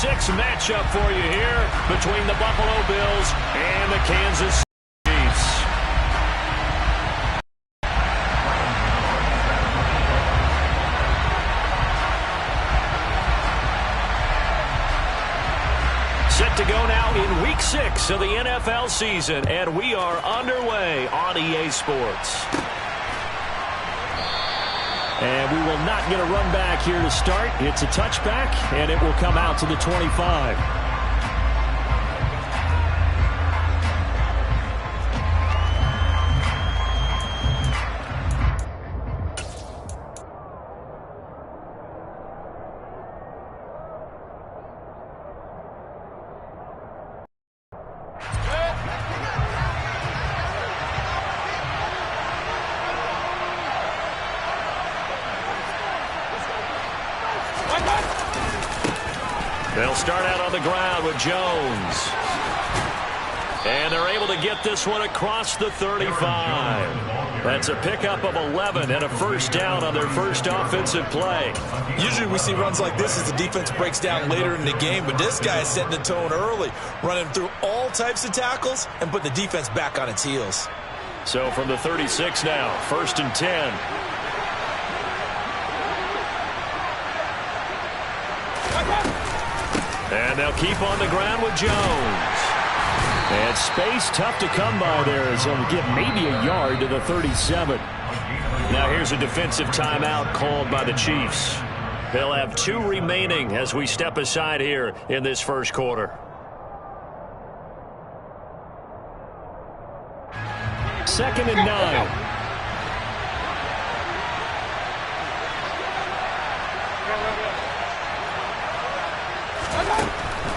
6 matchup for you here between the Buffalo Bills and the Kansas City Chiefs. Set to go now in Week 6 of the NFL season, and we are underway on EA Sports. And we will not get a run back here to start. It's a touchback, and it will come out to the 25. They'll start out on the ground with Jones. And they're able to get this one across the 35. That's a pickup of 11 and a first down on their first offensive play. Usually we see runs like this as the defense breaks down later in the game, but this guy is setting the tone early, running through all types of tackles and putting the defense back on its heels. So from the 36 now, 1st and 10. And they'll keep on the ground with Jones. And space tough to come by there as he'll get maybe a yard to the 37. Now here's a defensive timeout called by the Chiefs. They'll have 2 remaining as we step aside here in this first quarter. Second and 9.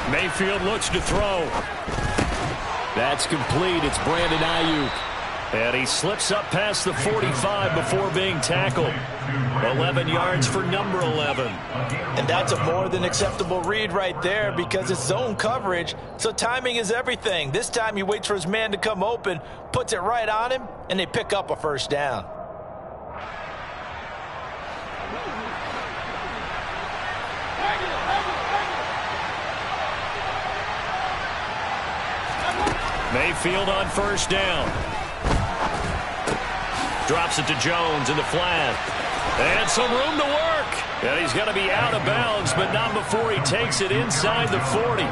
Mayfield looks to throw. That's complete. It's Brandon Ayuk. And he slips up past the 45 before being tackled. 11 yards for number 11. And that's a more than acceptable read right there because it's zone coverage, so timing is everything. This time he waits for his man to come open, puts it right on him, and they pick up a first down. Mayfield on first down. Drops it to Jones in the flat. And some room to work. And he's going to be out of bounds, but not before he takes it inside the 40.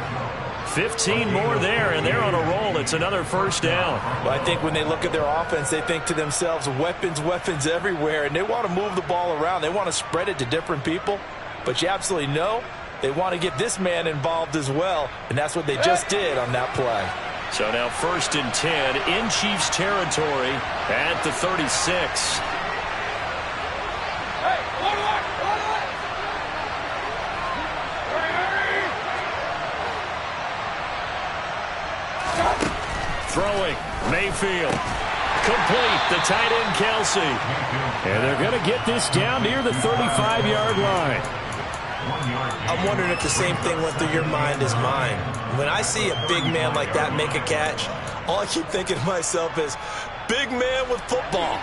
15 more there, and they're on a roll. It's another first down. Well, I think when they look at their offense, they think to themselves, weapons, weapons everywhere, and they want to move the ball around. They want to spread it to different people, but you absolutely know they want to get this man involved as well, and that's what they just did on that play. So now 1st and 10 in Chiefs territory at the 36. Throwing, Mayfield. Complete, the tight end Kelsey. And they're going to get this down near the 35-yard line. I'm wondering if the same thing went through your mind as mine. When I see a big man like that make a catch, all I keep thinking to myself is, big man with football.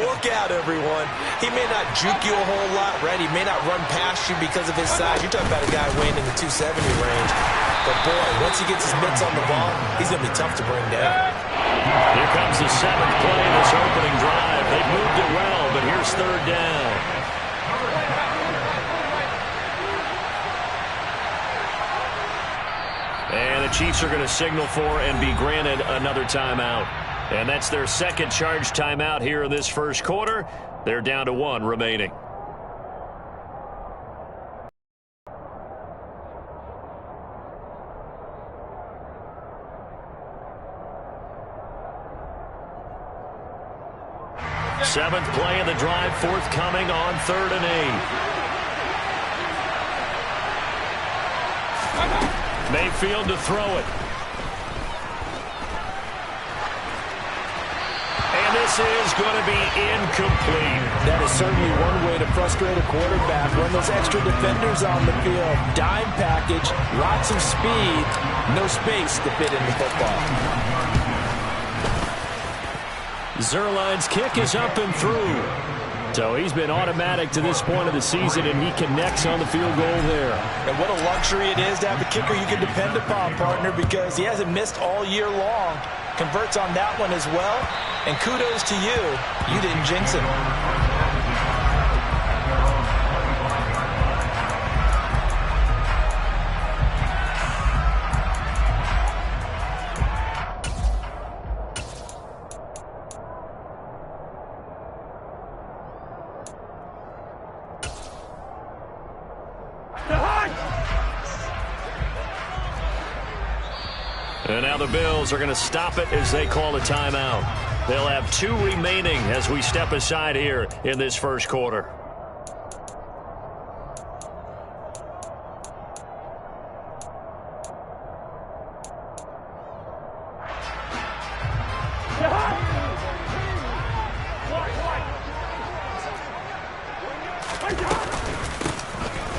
Look out, everyone. He may not juke you a whole lot, right? He may not run past you because of his size. You're talking about a guy weighing in the 270 range. But, boy, once he gets his mitts on the ball, he's going to be tough to bring down. Here comes the 7th play of this opening drive. They moved it well, but here's 3rd down. And the Chiefs are going to signal for and be granted another timeout. And that's their second charge timeout here in this first quarter. They're down to 1 remaining. Seventh play of the drive forthcoming on 3rd and 8. Mayfield to throw it. And this is going to be incomplete. That is certainly one way to frustrate a quarterback. Run those extra defenders on the field. Dime package, lots of speed, no space to fit in the football. Zuerlein's kick is up and through. So he's been automatic to this point of the season, and he connects on the field goal there. And what a luxury it is to have a kicker you can depend upon, partner, because he hasn't missed all year long. Converts on that one as well. And kudos to you. You didn't jinx him. And now the Bills are going to stop it as they call a timeout. They'll have 2 remaining as we step aside here in this first quarter.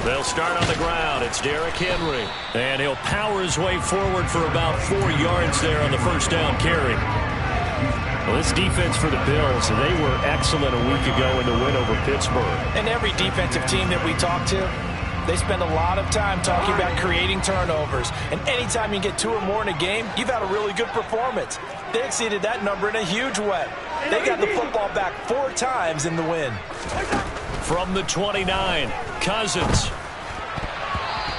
They'll start on the ground. It's Derrick Henry. And he'll power his way forward for about 4 yards there on the first down carry. Well, this defense for the Bills, they were excellent a week ago in the win over Pittsburgh. And every defensive team that we talk to, they spend a lot of time talking about creating turnovers. And anytime you get 2 or more in a game, you've had a really good performance. They exceeded that number in a huge way. They got the football back 4 times in the win. From the 29, Cousins.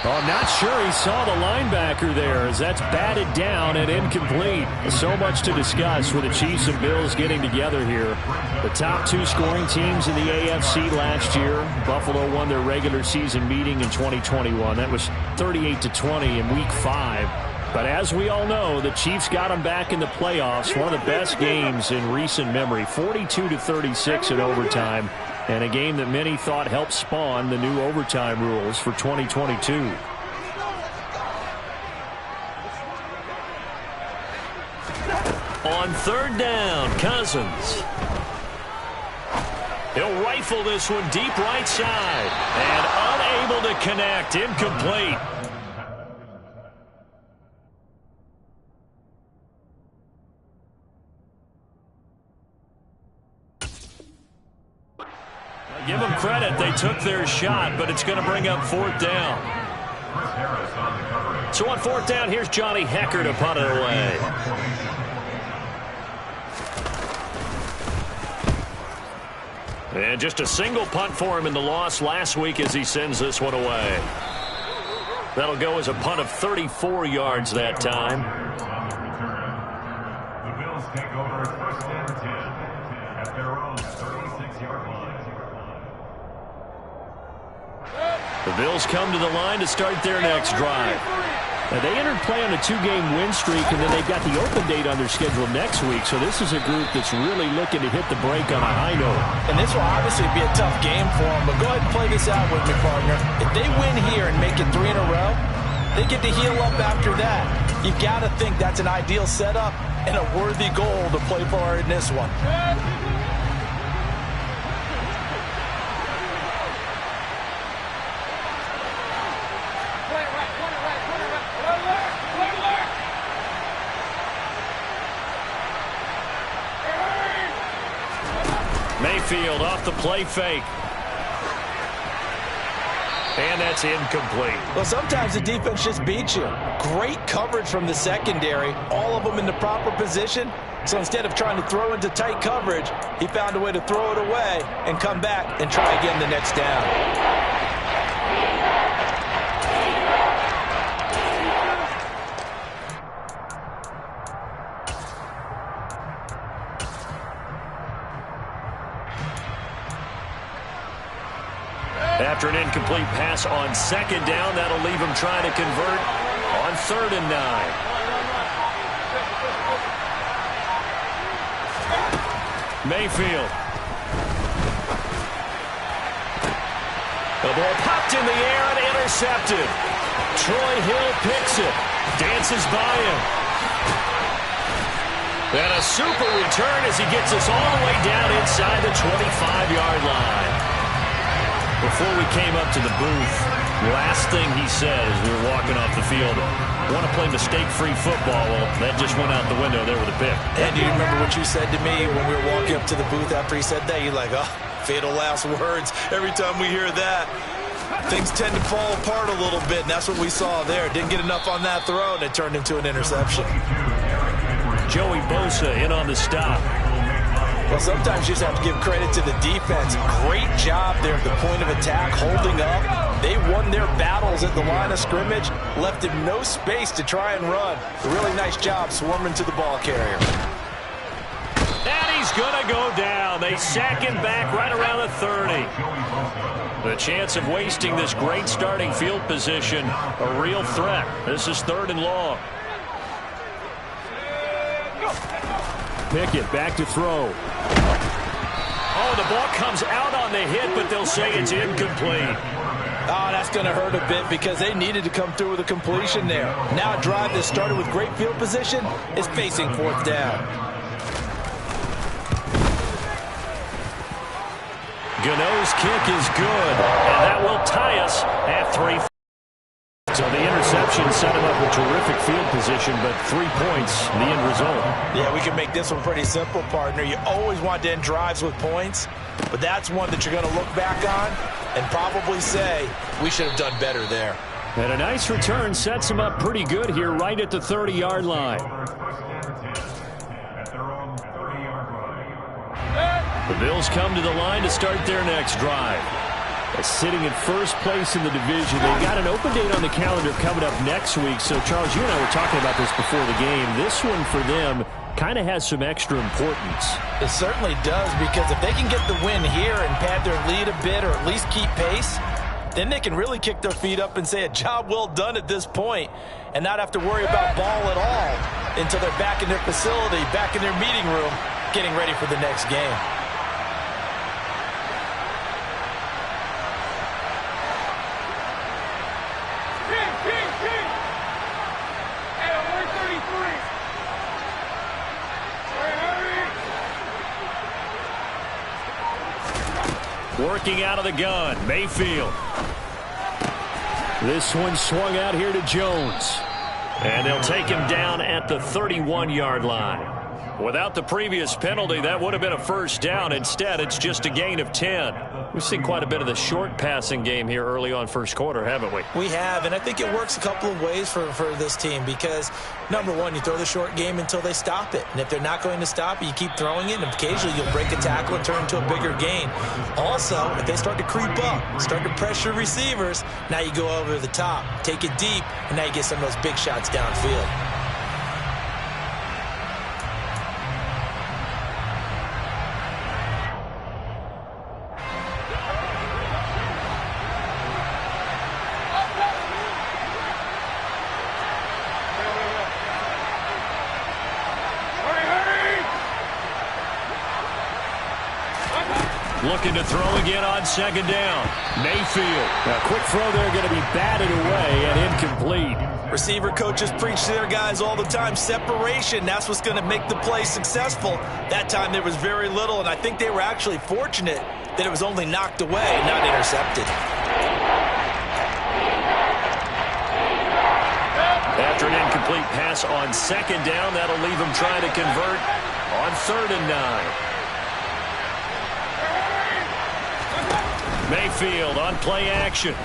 Oh, I'm not sure he saw the linebacker there as that's batted down and incomplete. So much to discuss with the Chiefs and Bills getting together here. The top 2 scoring teams in the AFC last year. Buffalo won their regular season meeting in 2021. That was 38-20 in Week 5. But as we all know, the Chiefs got them back in the playoffs. One of the best games in recent memory. 42-36 in overtime. And a game that many thought helped spawn the new overtime rules for 2022. On third down, Cousins. He'll rifle this one deep right side. And unable to connect. Incomplete. Give them credit. They took their shot, but it's going to bring up 4th down. So on 4th down, here's Johnny Hekker to punt it away. And just a single punt for him in the loss last week as he sends this one away. That'll go as a punt of 34 yards that time. The Bills take over 1st and 10 at their own 36-yard line. The Bills come to the line to start their next drive. Now, they entered play on a 2-game win streak, and then they've got the open date on their schedule next week. So this is a group that's really looking to hit the break on a high note. And this will obviously be a tough game for them, but go ahead and play this out with me, partner. If they win here and make it 3 in a row, they get to heal up after that. You've got to think that's an ideal setup and a worthy goal to play for in this one. Mayfield off the play fake. And that's incomplete. Well, sometimes the defense just beats you. Great coverage from the secondary. All of them in the proper position. So instead of trying to throw into tight coverage, he found a way to throw it away and come back and try again the next down. After an incomplete pass on 2nd down, that'll leave him trying to convert on 3rd and 9. Mayfield. The ball popped in the air and intercepted. Troy Hill picks it. Dances by him. And a super return as he gets us all the way down inside the 25-yard line. Before we came up to the booth, last thing he said as we were walking off the field, want to play mistake-free football. Well, that just went out the window there with a pick. And do you remember what you said to me when we were walking up to the booth after he said that? You're like, oh, fatal last words. Every time we hear that, things tend to fall apart a little bit, and that's what we saw there. Didn't get enough on that throw, and it turned into an interception. Joey Bosa in on the stop. Well, sometimes you just have to give credit to the defense. Great job there at the point of attack, holding up. They won their battles at the line of scrimmage, left him no space to try and run. A really nice job swarming to the ball carrier. And he's going to go down. They sack him back right around the 30. The chance of wasting this great starting field position, a real threat. This is 3rd and long. Pickett back to throw. Oh, the ball comes out on the hit, but they'll say it's incomplete. Oh, that's going to hurt a bit because they needed to come through with a completion there. Now a drive that started with great field position is facing 4th down. Gano's kick is good, and that will tie us at 3. So the interception set him up with terrific field position, but 3 points, the end result. Yeah, we can make this one pretty simple, partner. You always want to end drives with points, but that's one that you're going to look back on and probably say, we should have done better there. And a nice return sets him up pretty good here right at the 30-yard line. The Bills come to the line to start their next drive. Sitting in first place in the division. They've got an open date on the calendar coming up next week. So, Charles, you and I were talking about this before the game. This one for them kind of has some extra importance. It certainly does, because if they can get the win here and pad their lead a bit or at least keep pace, then they can really kick their feet up and say a job well done at this point and not have to worry about ball at all until they're back in their facility, back in their meeting room, getting ready for the next game. Working out of the gun, Mayfield. This one swung out here to Jones. And they'll take him down at the 31-yard line. Without the previous penalty, that would have been a first down. Instead, it's just a gain of 10. We've seen quite a bit of the short passing game here early on first quarter, haven't we? We have, and I think it works a couple of ways for this team because, number one, you throw the short game until they stop it. And if they're not going to stop it, you keep throwing it, and occasionally you'll break a tackle and turn into a bigger gain. Also, if they start to creep up, start to pressure receivers, now you go over the top, take it deep, and now you get some of those big shots downfield. Looking to throw again on 2nd down. Mayfield. A quick throw there, going to be batted away and incomplete. Receiver coaches preach to their guys all the time. Separation, that's what's going to make the play successful. That time there was very little, and I think they were actually fortunate that it was only knocked away, not intercepted. After an incomplete pass on 2nd down, that'll leave them trying to convert on 3rd and 9. Mayfield on play action.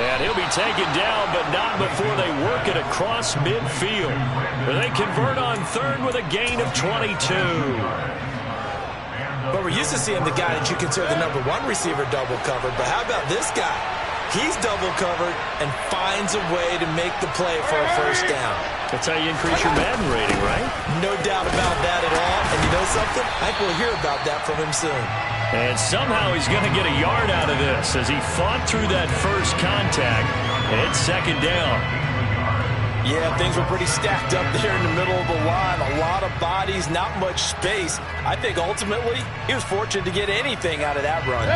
And he'll be taken down, but not before they work it across midfield. They convert on 3rd with a gain of 22. But we're used to seeing the guy that you consider the number 1 receiver double covered. But how about this guy? He's double covered and finds a way to make the play for a first down. That's how you increase your Madden rating, right? No doubt about that at all. And you know something? I think we'll hear about that from him soon. And somehow he's going to get a yard out of this as he fought through that first contact. And it's 2nd down. Yeah, things were pretty stacked up there in the middle of the line. A lot of bodies, not much space. I think ultimately he was fortunate to get anything out of that run.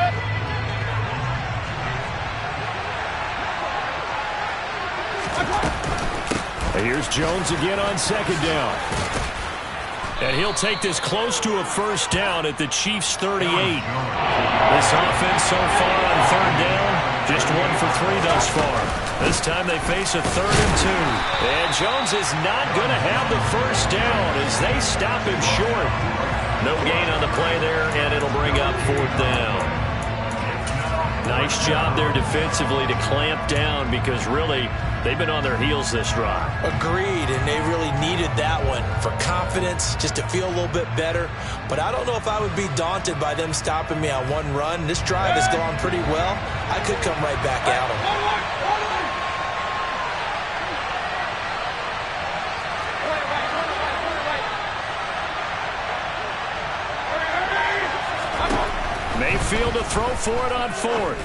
And here's Jones again on 2nd down. And he'll take this close to a first down at the Chiefs' 38. This offense so far on 3rd down, just 1 for 3 thus far. This time they face a 3rd and 2. And Jones is not going to have the first down as they stop him short. No gain on the play there, and it'll bring up 4th down. Nice job there defensively to clamp down because really they've been on their heels this drive. Agreed, and they really needed that one for confidence, just to feel a little bit better. But I don't know if I would be daunted by them stopping me on one run. This drive has gone pretty well. I could come right back at them. Mayfield to throw for it on 4th.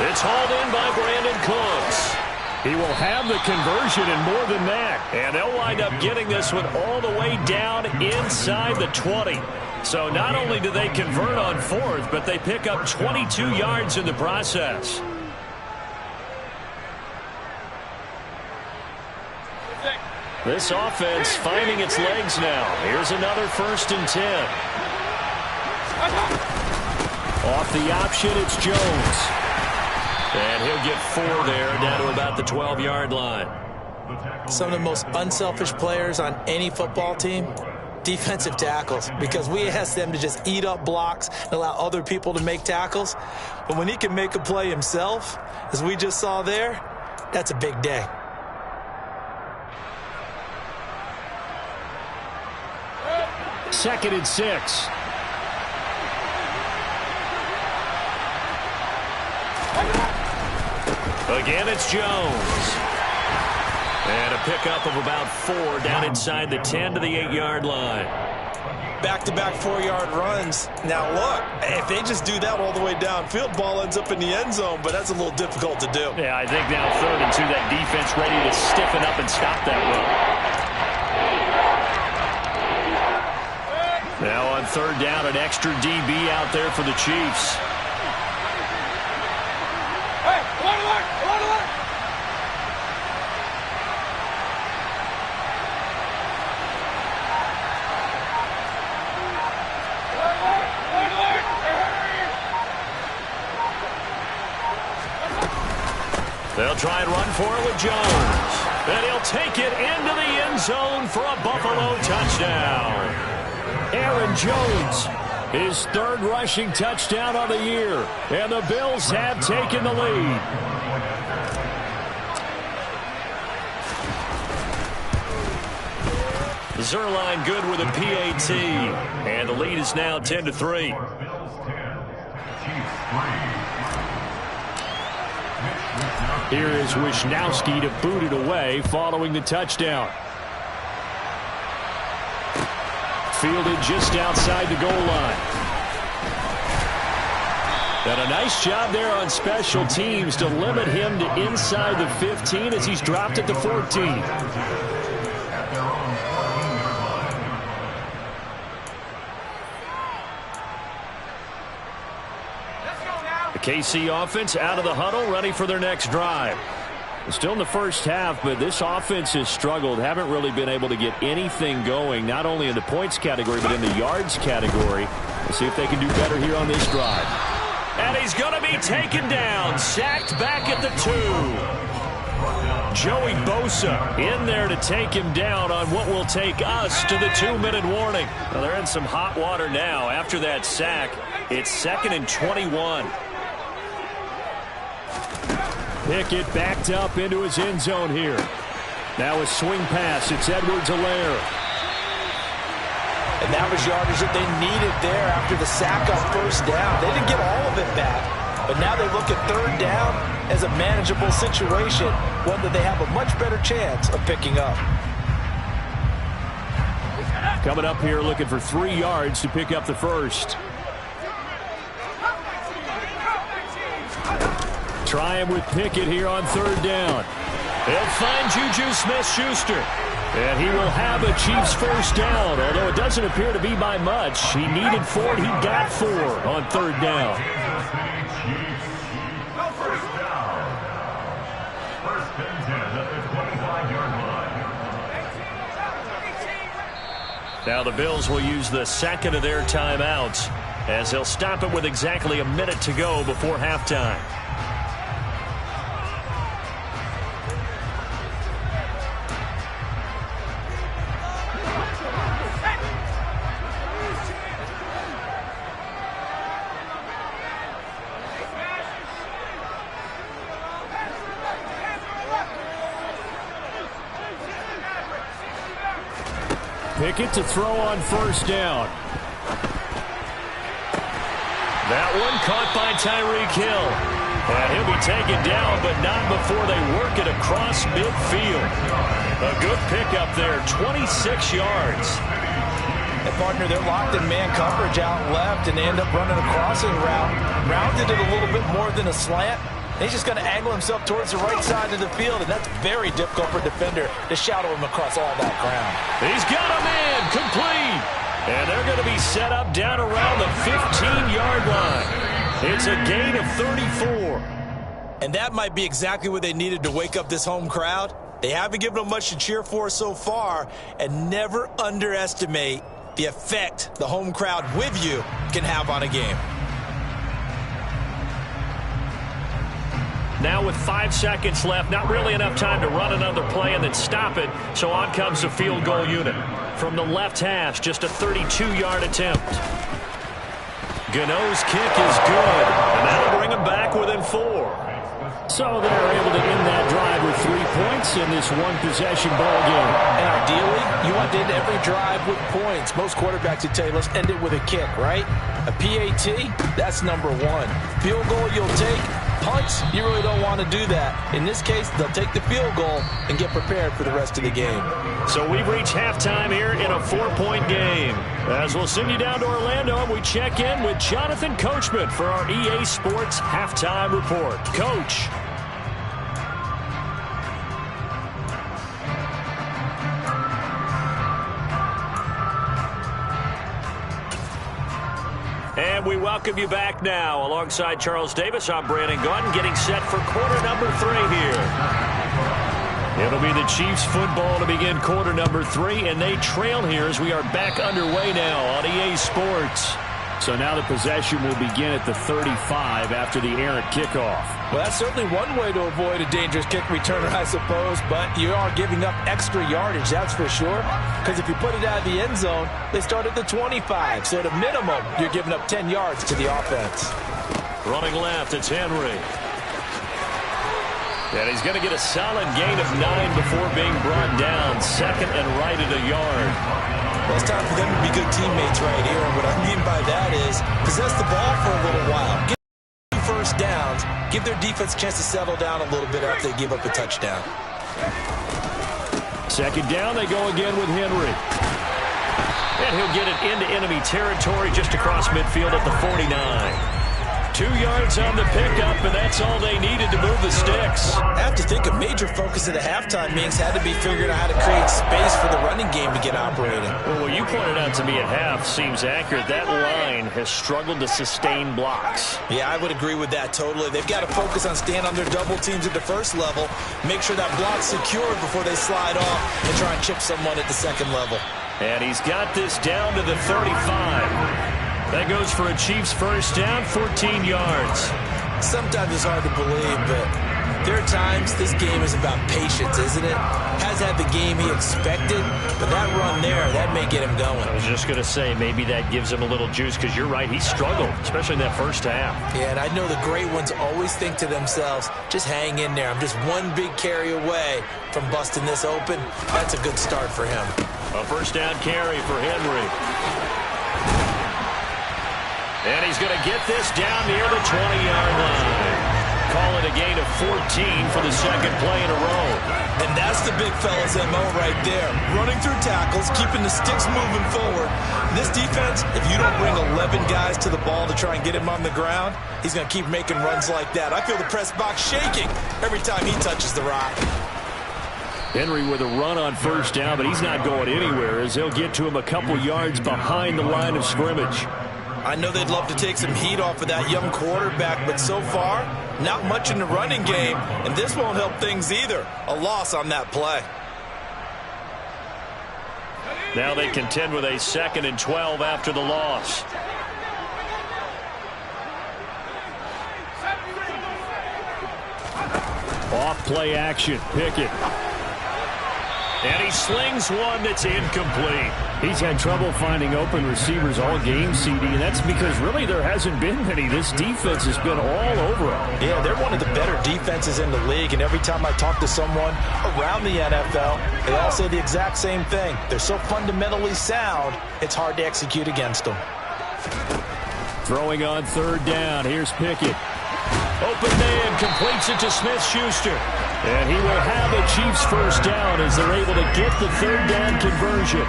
It's hauled in by Brandon Cooks. He will have the conversion and more than that. And they'll wind up getting this one all the way down inside the 20. So not only do they convert on 4th, but they pick up 22 yards in the process. This offense finding its legs now. Here's another 1st and 10. Off the option, it's Jones. And he'll get 4 there, down to about the 12-yard line. Some of the most unselfish players on any football team, defensive tackles, because we ask them to just eat up blocks and allow other people to make tackles. But when he can make a play himself, as we just saw there, that's a big day. Second and 6. Again, it's Jones. And a pickup of about 4 down inside the 10 to the 8-yard line. Back-to-back 4-yard runs. Now, look, if they just do that all the way downfield, ball ends up in the end zone, but that's a little difficult to do. Yeah, I think now 3rd and 2, that defense ready to stiffen up and stop that run. Now on 3rd down, an extra DB out there for the Chiefs. They'll try and run for it with Jones. And he'll take it into the end zone for a Buffalo touchdown. Aaron Jones, his 3rd rushing touchdown of the year. And the Bills have taken the lead. Zuerlein good with a PAT. And the lead is now 10-3. Here is Wisnowski to boot it away following the touchdown. Fielded just outside the goal line. And a nice job there on special teams to limit him to inside the 15 as he's dropped at the 14. The KC offense out of the huddle, ready for their next drive. Still in the first half, but this offense has struggled. Haven't really been able to get anything going, not only in the points category, but in the yards category. We'll see if they can do better here on this drive. And he's going to be taken down, sacked back at the 2. Joey Bosa in there to take him down on what will take us to the 2-minute warning. Well, they're in some hot water now after that sack. It's 2nd and 21. Pickett backed up into his end zone here. Now a swing pass. It's Edwards-Helaire. And that was yardage that they needed there after the sack on 1st down. They didn't get all of it back, but now they look at 3rd down as a manageable situation, one that they have a much better chance of picking up. Coming up here looking for 3 yards to pick up the 1st. Try him with Pickett here on 3rd down. They'll find Juju Smith-Schuster. And he will have a Chiefs 1st down, although it doesn't appear to be by much. He needed 4. He got 4 on 3rd down. Now the Bills will use the 2nd of their timeouts as they'll stop it with exactly a minute to go before halftime. Pickett to throw on first down. That one caught by Tyreek Hill. And he'll be taken down, but not before they work it across midfield. A good pickup there, 26 yards. And partner, they're locked in man coverage out left, and they end up running a crossing route. Rounded it a little bit more than a slant. He's just going to angle himself towards the right side of the field, and that's very difficult for a defender to shadow him across all that ground. He's got a man, complete. And they're going to be set up down around the 15-yard line. It's a gain of 34. And that might be exactly what they needed to wake up this home crowd. They haven't given them much to cheer for so far, and never underestimate the effect the home crowd with you can have on a game. Now with 5 seconds left, not really enough time to run another play and then stop it, so on comes the field goal unit. From the left hash, just a 32-yard attempt. Gano's kick is good, and that'll bring them back within 4. So they're able to end that drive with 3 points in this one-possession ball game. And ideally, you want to end every drive with points. Most quarterbacks would tell you, let's end it with a kick, right? A PAT, that's number 1. Field goal you'll take. Punts, you really don't want to do that. In this case, they'll take the field goal and get prepared for the rest of the game. So we've reached halftime here in a 4-point game. As we'll send you down to Orlando, and we check in with Jonathan Coachman for our EA Sports Halftime Report. Coach. And we welcome you back now. Alongside Charles Davis, I'm Brandon Gaudin, getting set for quarter number 3 here. It'll be the Chiefs football to begin quarter number 3, and they trail here as we are back underway now on EA Sports. So now the possession will begin at the 35 after the errant kickoff. Well, that's certainly one way to avoid a dangerous kick returner, I suppose, but you are giving up extra yardage, that's for sure, because if you put it out of the end zone, they start at the 25, so at a minimum, you're giving up 10 yards to the offense. Running left, it's Henry. And he's going to get a solid gain of 9 before being brought down, second and right at a yard. Well, it's time for them to be good teammates right here, and what I mean by that is possess the ball for a little while. Get 2 first downs, give their defense a chance to settle down a little bit after they give up a touchdown. Second down, they go again with Henry. And he'll get it into enemy territory just across midfield at the 49. 2 yards on the pickup, and that's all they needed to move the sticks. I have to think a major focus of the halftime meetings had to be figuring out how to create space for the running game to get operating. Well, what you pointed out to me at half seems accurate. That line has struggled to sustain blocks. Yeah, I would agree with that totally. They've got to focus on staying on their double teams at the first level, make sure that block's secured before they slide off and try and chip someone at the second level. And he's got this down to the 35. That goes for a Chiefs first down, 14 yards. Sometimes it's hard to believe, but there are times this game is about patience, isn't it? Has had the game he expected, but that run there, that may get him going. I was just going to say, maybe that gives him a little juice, because you're right, he struggled, especially in that first half. Yeah, and I know the great ones always think to themselves, just hang in there. I'm just one big carry away from busting this open. That's a good start for him. A first down carry for Henry. And he's going to get this down near the 20-yard line. Call it a gain of 14 for the second play in a row. And that's the big fella's MO right there. Running through tackles, keeping the sticks moving forward. This defense, if you don't bring 11 guys to the ball to try and get him on the ground, he's going to keep making runs like that. I feel the press box shaking every time he touches the rock. Henry with a run on first down, but he's not going anywhere as they'll get to him a couple yards behind the line of scrimmage. I know they'd love to take some heat off of that young quarterback, but so far, not much in the running game, and this won't help things either. A loss on that play. Now they contend with a 2nd and 12 after the loss. Off play action, Pickett. And he slings one that's incomplete. He's had trouble finding open receivers all game, CD, and that's because really there hasn't been many. This defense has been all over him. Yeah, they're one of the better defenses in the league, and every time I talk to someone around the NFL, they all say the exact same thing. They're so fundamentally sound, it's hard to execute against them. Throwing on third down. Here's Pickett. Open man, completes it to Smith-Schuster. And he will have a Chiefs first down as they're able to get the third down conversion.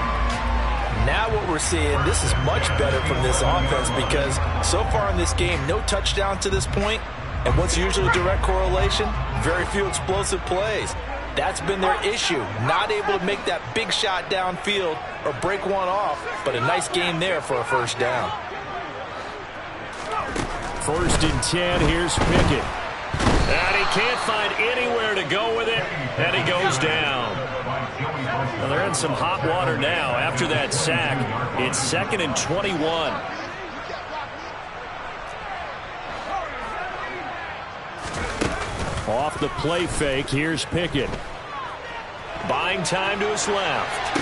Now what we're seeing, this is much better from this offense because so far in this game, no touchdown to this point. And what's usually a direct correlation? Very few explosive plays. That's been their issue. Not able to make that big shot downfield or break one off, but a nice game there for a first down. First and 10, here's Pickett. And he can't find anywhere to go with it, and he goes down. Well, they're in some hot water now after that sack. It's 2nd and 21. Off the play fake, here's Pickett. Buying time to his left.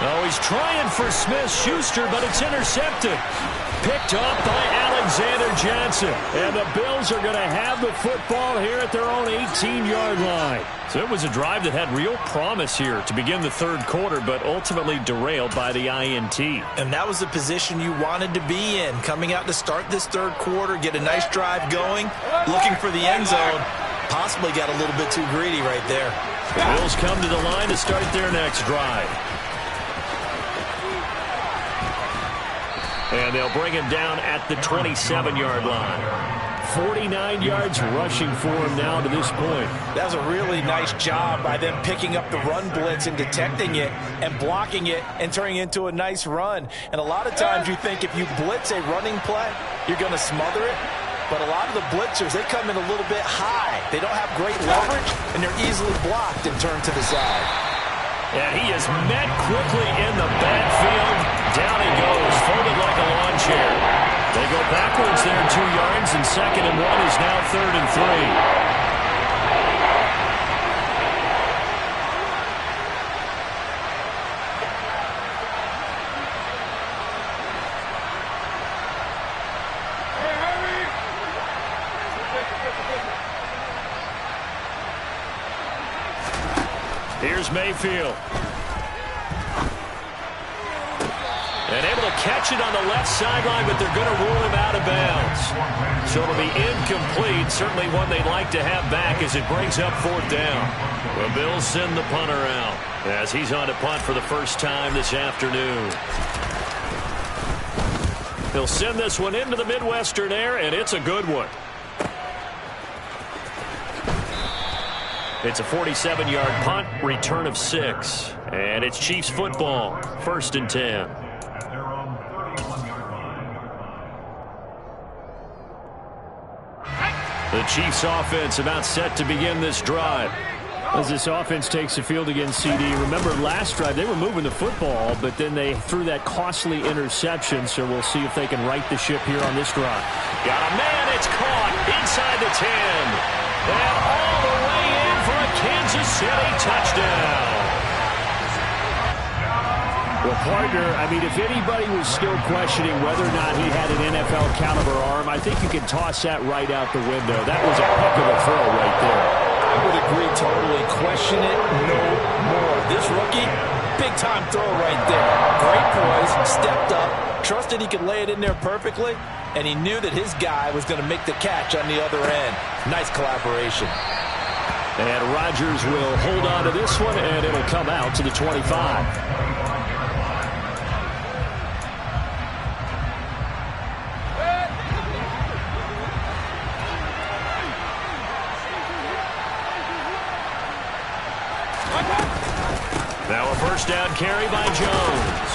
Oh, he's trying for Smith-Schuster, but it's intercepted. Picked up by Alexander Johnson. And the Bills are going to have the football here at their own 18-yard line. So it was a drive that had real promise here to begin the third quarter, but ultimately derailed by the INT. And that was the position you wanted to be in. Coming out to start this third quarter, get a nice drive going, looking for the end zone. Possibly got a little bit too greedy right there. The Bills come to the line to start their next drive. And they'll bring him down at the 27-yard line. 49 yards rushing for him now to this point. That was a really nice job by them picking up the run blitz and detecting it and blocking it and turning it into a nice run. And a lot of times you think if you blitz a running play, you're going to smother it. But a lot of the blitzers, they come in a little bit high. They don't have great leverage, and they're easily blocked and turned to the side. And he is met quickly in the backfield. Down he goes, folded like a lawn chair. They go backwards there 2 yards, and 2nd and 1 is now 3rd and 3. Here's Mayfield. And able to catch it on the left sideline, but they're going to rule him out of bounds. So it'll be incomplete. Certainly one they'd like to have back as it brings up 4th down. The Bills send the punter out as he's on to punt for the first time this afternoon. He'll send this one into the Midwestern air, and it's a good one. It's a 47-yard punt, return of 6. And it's Chiefs football, 1st and 10. The Chiefs offense about set to begin this drive. As this offense takes the field against CD, remember last drive they were moving the football, but then they threw that costly interception, so we'll see if they can right the ship here on this drive. Got a man, it's caught inside the 10. And all the way in for a Kansas City touchdown. Well, partner, I mean, if anybody was still questioning whether or not he had an NFL caliber arm, I think you can toss that right out the window. That was a heck of a throw right there. I would agree totally. Question it no more. This rookie, big-time throw right there. Great poise, stepped up, trusted he could lay it in there perfectly, and he knew that his guy was going to make the catch on the other end. Nice collaboration. And Rodgers will hold on to this one, and it'll come out to the 25. Now a first down carry by Jones.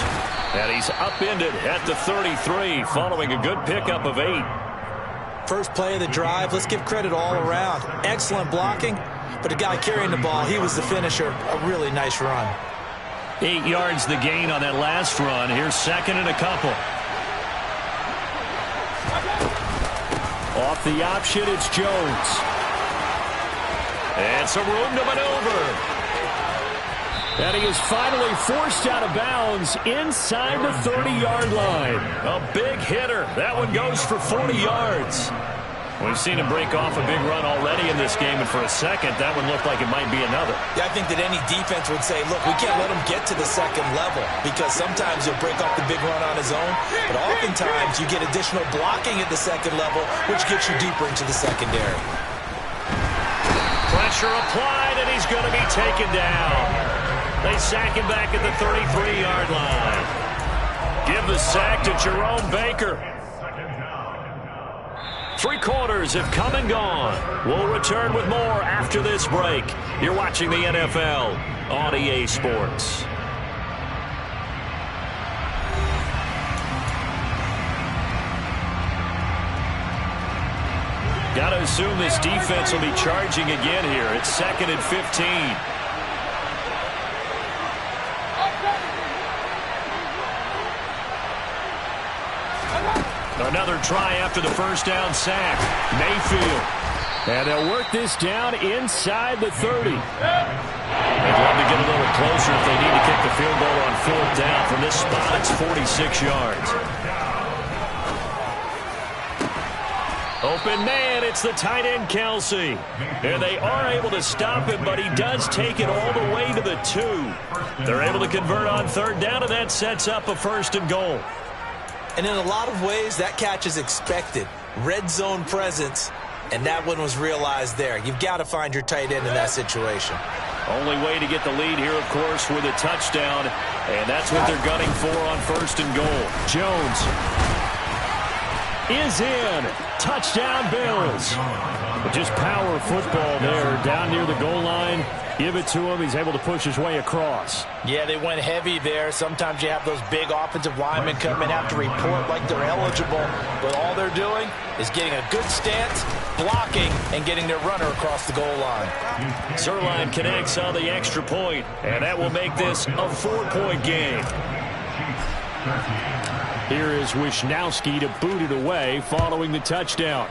And he's upended at the 33 following a good pickup of 8. First play of the drive, let's give credit all around. Excellent blocking, but the guy carrying the ball, he was the finisher. A really nice run. 8 yards the gain on that last run. Here's 2nd and a couple. Off the option, it's Jones. And some room to maneuver. And he is finally forced out of bounds inside the 30-yard line. A big hitter. That one goes for 40 yards. We've seen him break off a big run already in this game, and for a second, that one looked like it might be another. Yeah, I think that any defense would say, look, we can't let him get to the second level because sometimes he'll break off the big run on his own, but oftentimes you get additional blocking at the second level, which gets you deeper into the secondary. Pressure applied, and he's going to be taken down. They sack him back at the 33-yard line. Give the sack to Jerome Baker. 3 quarters have come and gone. We'll return with more after this break. You're watching the NFL on EA Sports. Got to assume this defense will be charging again here. It's 2nd and 15. Another try after the first down sack. Mayfield. And they'll work this down inside the 30. They'd love to get a little closer if they need to kick the field goal on 4th down. From this spot, it's 46 yards. Open man, it's the tight end, Kelsey. And they are able to stop him, but he does take it all the way to the 2. They're able to convert on 3rd down, and that sets up a 1st and goal. And in a lot of ways, that catch is expected. Red zone presence, and that one was realized there. You've got to find your tight end in that situation. Only way to get the lead here, of course, with a touchdown, and that's what they're gunning for on 1st and goal. Jones is in. Touchdown, Bills. Just power football there down near the goal line. Give it to him. He's able to push his way across. Yeah, they went heavy there. Sometimes you have those big offensive linemen come and have to report like they're eligible. But all they're doing is getting a good stance, blocking, and getting their runner across the goal line. Zuerlein connects on the extra point, and that will make this a 4-point game. Here is Wisnowski to boot it away following the touchdown.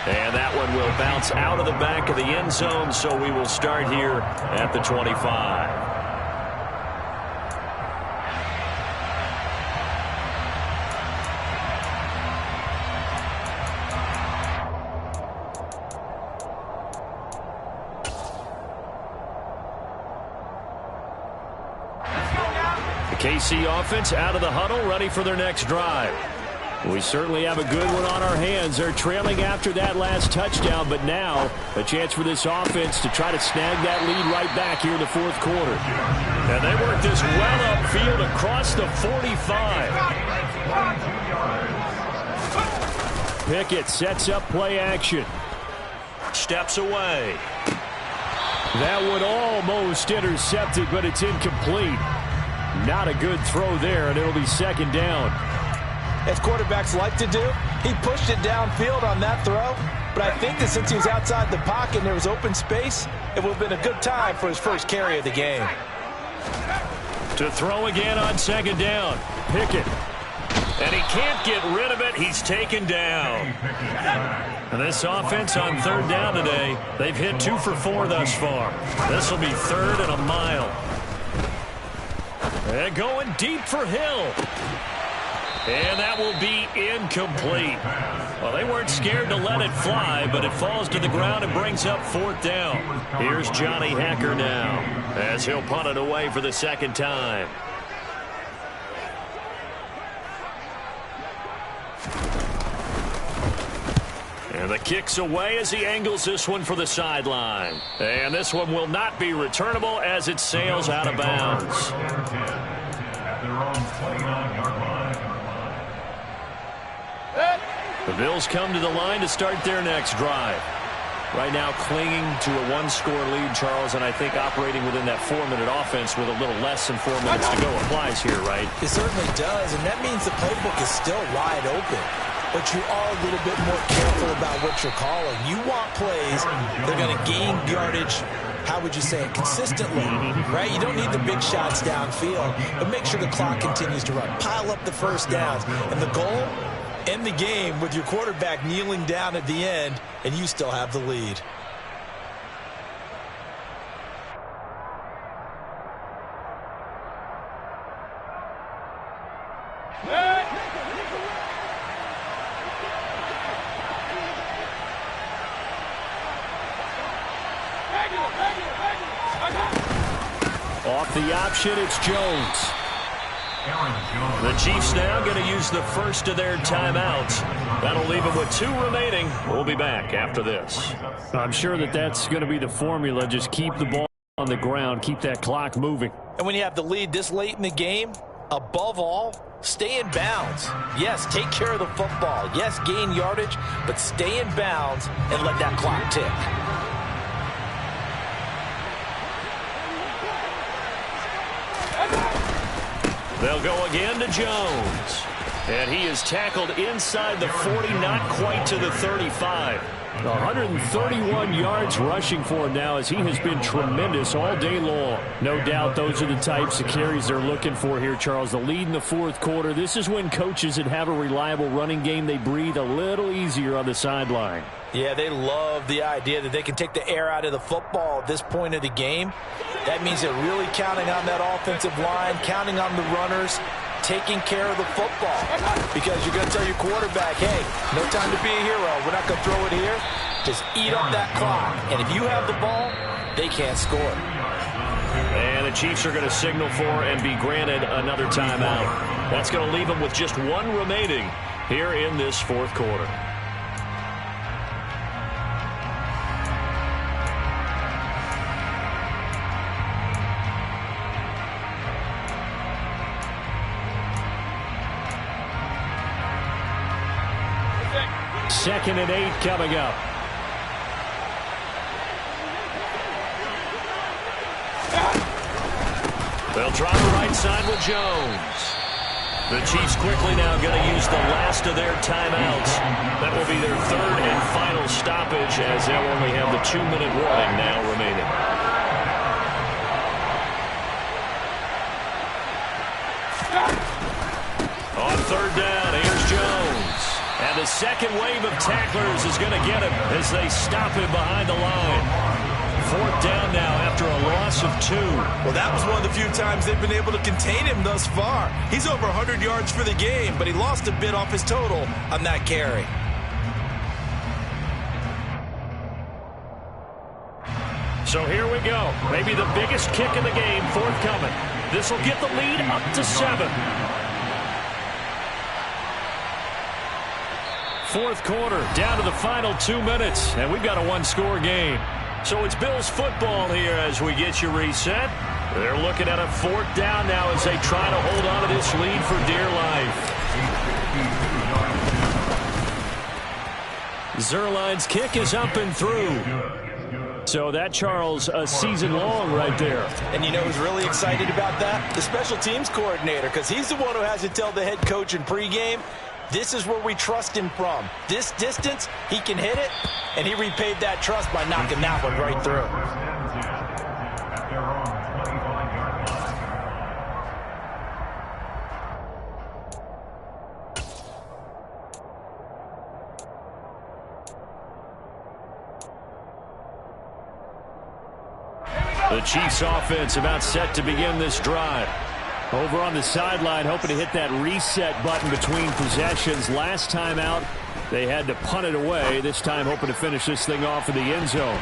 And that one will bounce out of the back of the end zone, so we will start here at the 25. The KC offense out of the huddle, ready for their next drive. We certainly have a good one on our hands. They're trailing after that last touchdown, but now a chance for this offense to try to snag that lead right back here in the 4th quarter. And they work this well upfield across the 45. Pickett sets up play action. Steps away. That one almost intercepted, but it's incomplete. Not a good throw there, and it'll be 2nd down. As quarterbacks like to do, he pushed it downfield on that throw. But I think that since he was outside the pocket and there was open space, it would have been a good time for his first carry of the game. To throw again on 2nd down. Pickett. And he can't get rid of it. He's taken down. And this offense on 3rd down today, they've hit 2 for 4 thus far. This will be 3rd and a mile. And going deep for Hill. And that will be incomplete. Well, they weren't scared to let it fly, but it falls to the ground and brings up 4th down. Here's Johnny Hekker now, as he'll punt it away for the 2nd time. And the kick's away as he angles this one for the sideline. And this one will not be returnable as it sails out of bounds. At their own 29-yard line. The Bills come to the line to start their next drive. Right now clinging to a 1-score lead, Charles, and I think operating within that 4-minute offense with a little less than 4 minutes to go applies here, right? It certainly does, and that means the playbook is still wide open. But you are a little bit more careful about what you're calling. You want plays that are going to gain yardage, how would you say it, consistently, right? You don't need the big shots downfield, but make sure the clock continues to run. Pile up the first downs. And the goal End the game with your quarterback kneeling down at the end, and you still have the lead. Off the option, it's Jones. The Chiefs now going to use the first of their timeouts. That'll leave them with 2 remaining. We'll be back after this. I'm sure that's going to be the formula. Just keep the ball on the ground, keep that clock moving. And when you have the lead this late in the game, above all, stay in bounds. Yes, take care of the football. Yes, gain yardage, but stay in bounds and let that clock tick. They'll go again to Jones. And he is tackled inside the 40, not quite to the 35. 131 yards rushing for him now, as he has been tremendous all day long. No doubt those are the types of carries they're looking for here, Charles. The lead in the fourth quarter. This is when coaches that have a reliable running game, they breathe a little easier on the sideline. Yeah, they love the idea that they can take the air out of the football at this point of the game. That means they're really counting on that offensive line, counting on the runners, taking care of the football. Because you're going to tell your quarterback, hey, no time to be a hero. We're not going to throw it here. Just eat up that clock. And if you have the ball, they can't score. And the Chiefs are going to signal for and be granted another timeout. That's going to leave them with just 1 remaining here in this fourth quarter. Second and 8 coming up. They'll try the right side with Jones. The Chiefs quickly now going to use the last of their timeouts. That will be their 3rd and final stoppage, as they'll only have the 2-minute warning now remaining. On 3rd down, here's Jones. And the second wave of tacklers is going to get him as they stop him behind the line. 4th down now after a loss of 2. Well, that was one of the few times they've been able to contain him thus far. He's over 100 yards for the game, but he lost a bit off his total on that carry. So here we go. Maybe the biggest kick in the game forthcoming. This will get the lead up to 7. Fourth quarter, down to the final 2 minutes, and we've got a 1-score game. So it's Bills football here as we get you reset. They're looking at a 4th down now as they try to hold on to this lead for dear life. Zuerlein's kick is up and through. So that, Charles, a season long right there. And you know who's really excited about that? The special teams coordinator, because he's the one who has to tell the head coach in pregame, this is where we trust him from. This distance, he can hit it, and he repaid that trust by knocking that one right through. The Chiefs offense about set to begin this drive. Over on the sideline, hoping to hit that reset button between possessions. Last time out, they had to punt it away. This time, hoping to finish this thing off in the end zone.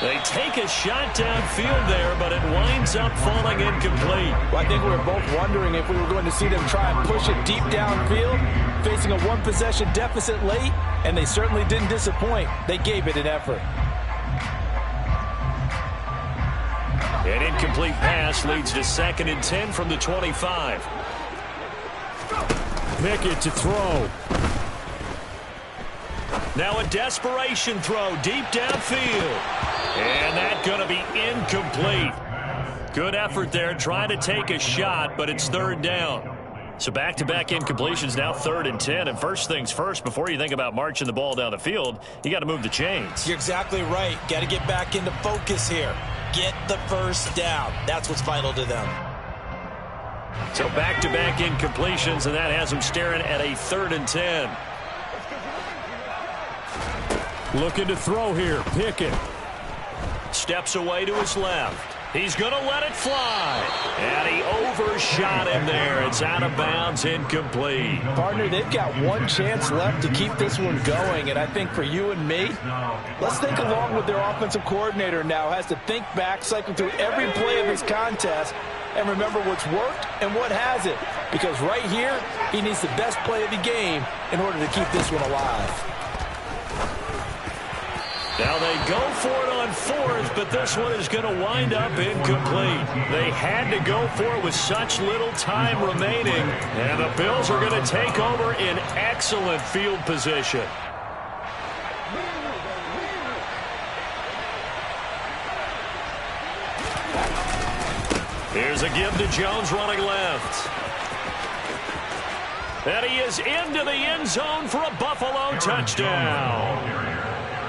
They take a shot downfield there, but it winds up falling incomplete. Well, I think we were both wondering if we were going to see them try and push it deep downfield, facing a 1-possession deficit late, and they certainly didn't disappoint. They gave it an effort. An incomplete pass leads to 2nd and 10 from the 25. Pickett to throw. Now a desperation throw deep downfield. And that's going to be incomplete. Good effort there, trying to take a shot, but it's 3rd down. So back-to-back incompletions, now 3rd and 10. And first things first, before you think about marching the ball down the field, you got to move the chains. You're exactly right. Got to get back into focus here. Get the first down. That's what's vital to them. So back-to-back incompletions, and that has him staring at a 3rd and 10. Looking to throw here. Pickett. Steps away to his left. He's going to let it fly. And he overshot him there. It's out of bounds, incomplete. Partner, they've got one chance left to keep this one going. And I think for you and me, let's think along with their offensive coordinator now. Has to think back, cycle through every play of this contest, and remember what's worked and what hasn't. Because right here, he needs the best play of the game in order to keep this one alive. Now they go for it on 4th, but this one is going to wind up incomplete. They had to go for it with such little time remaining, and the Bills are going to take over in excellent field position. Here's a give to Jones running left. And he is into the end zone for a Buffalo touchdown.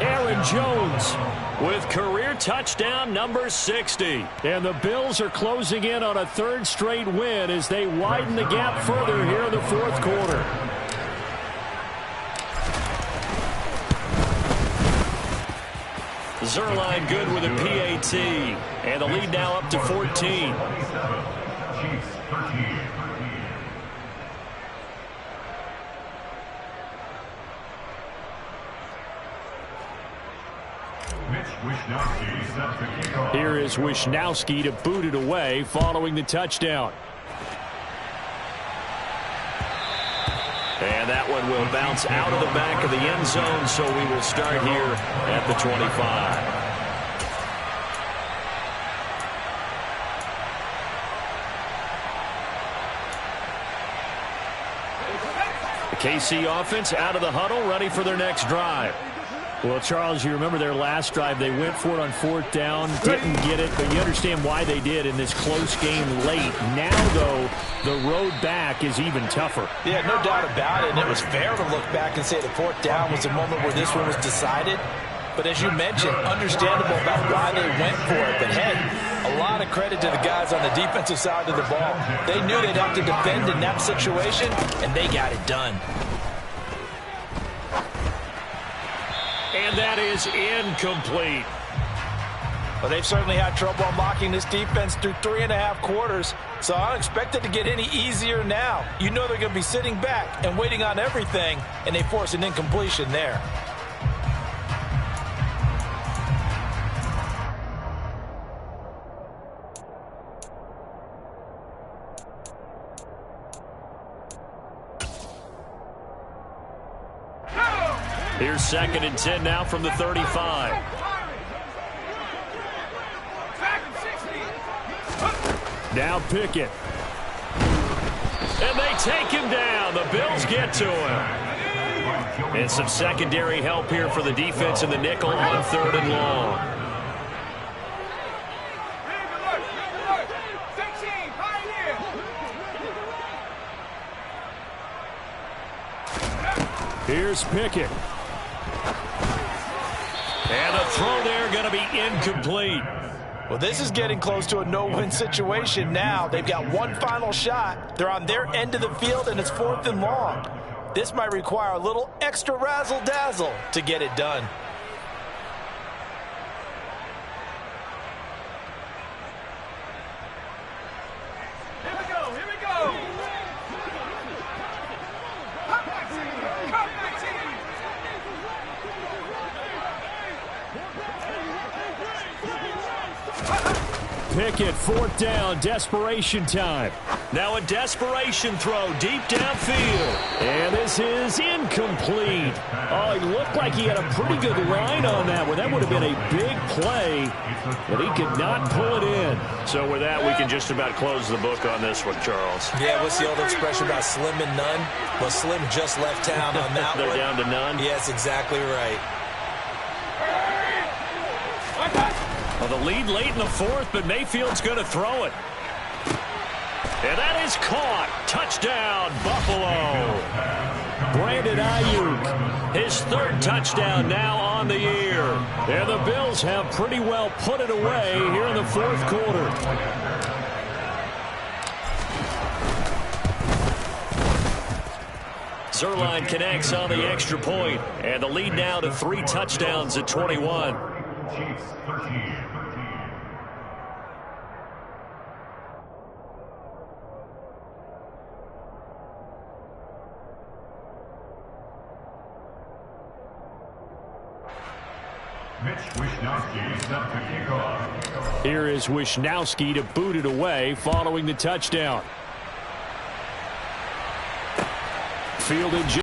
Aaron Jones with career touchdown number 60. And the Bills are closing in on a 3rd straight win as they widen the gap further here in the 4th quarter. Zuerlein good with a PAT. And the lead now up to 14. Chiefs 13. Here is Wishnowsky to boot it away following the touchdown. And that one will bounce out of the back of the end zone, so we will start here at the 25. The KC offense out of the huddle, ready for their next drive. Well, Charles, you remember their last drive. They went for it on 4th down, didn't get it, but you understand why they did in this close game late. Now, though, the road back is even tougher. Yeah, no doubt about it, and it was fair to look back and say the 4th down was the moment where this one was decided. But as you mentioned, understandable about why they went for it. But, hey, a lot of credit to the guys on the defensive side of the ball. They knew they'd have to defend in that situation, and they got it done. And that is incomplete. Well, they've certainly had trouble unlocking this defense through 3.5 quarters, so I don't expect it to get any easier now. You know they're going to be sitting back and waiting on everything, and they force an incompletion there. Here's 2nd and 10 now from the 35. Now Pickett. And they take him down. The Bills get to him. And some secondary help here for the defense in the nickel on 3rd and long. Here's Pickett. And the throw there going to be incomplete. Well, this is getting close to a no-win situation now. They've got one final shot. They're on their end of the field, and it's 4th and long. This might require a little extra razzle-dazzle to get it done. Here we go, here we go. Pickett, 4th down, desperation time. Now a desperation throw deep downfield. And this is incomplete. Oh, he looked like he had a pretty good line on that one. That would have been a big play, but he could not pull it in. So with that, we can just about close the book on this one, Charles. Yeah, what's the old expression about slim and none? Well, Slim just left town on that They're one. down to none? Yes, exactly right. Well, the lead late in the 4th, but Mayfield's going to throw it. And that is caught. Touchdown, Buffalo. Brandon Ayuk. His 3rd touchdown now on the year. And the Bills have pretty well put it away here in the 4th quarter. Zuerlein connects on the extra point, and the lead now to 3 touchdowns at 21. Chiefs 13. Mitch Wishnowsky is up to kick off. Here is Wishnowsky to boot it away following the touchdown. Fielded